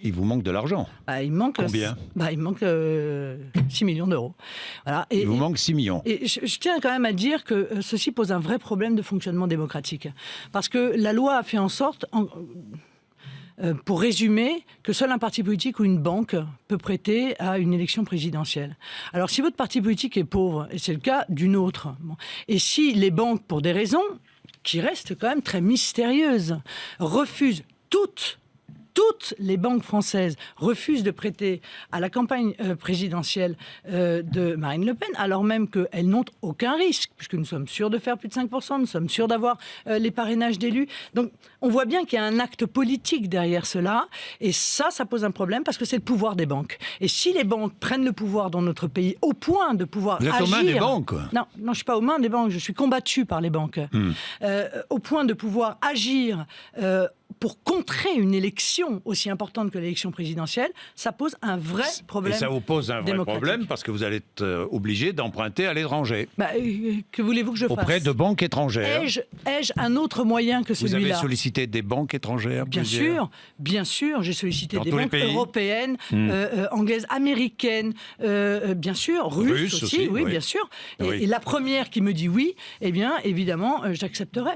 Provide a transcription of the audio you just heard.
Il vous manque de l'argent. Il manque, Combien ? Il manque 6 millions d'euros. Voilà. Il vous manque 6 millions. Et je tiens quand même à dire que ceci pose un vrai problème de fonctionnement démocratique. Parce que la loi a fait en sorte, pour résumer, que seul un parti politique ou une banque peut prêter à une élection présidentielle. Alors si votre parti politique est pauvre, et c'est le cas d'une autre, et si les banques, pour des raisons qui restent quand même très mystérieuses, refusent toutes les banques françaises refusent de prêter à la campagne présidentielle de Marine Le Pen, alors même qu'elles n'ont aucun risque, puisque nous sommes sûrs de faire plus de 5%, nous sommes sûrs d'avoir les parrainages d'élus. Donc on voit bien qu'il y a un acte politique derrière cela, et ça pose un problème, parce que c'est le pouvoir des banques. Et si les banques prennent le pouvoir dans notre pays au point de pouvoir agir... Vous êtes aux mains des banques ? Non, je ne suis pas aux mains des banques, je suis combattue par les banques. Au point de pouvoir agir... pour contrer une élection aussi importante que l'élection présidentielle, ça pose un vrai problème. Et ça vous pose un vrai démocratique. problème parce que vous allez être obligé d'emprunter à l'étranger. Que voulez-vous que je fasse ? Auprès de banques étrangères. Ai-je un autre moyen que celui-là ? Vous avez sollicité des banques étrangères ? Bien sûr, j'ai sollicité Dans des tous les banques pays européennes, anglaises, américaines, bien sûr, russes aussi, oui, bien sûr. Oui. Et la première qui me dit oui, eh bien, évidemment, j'accepterai.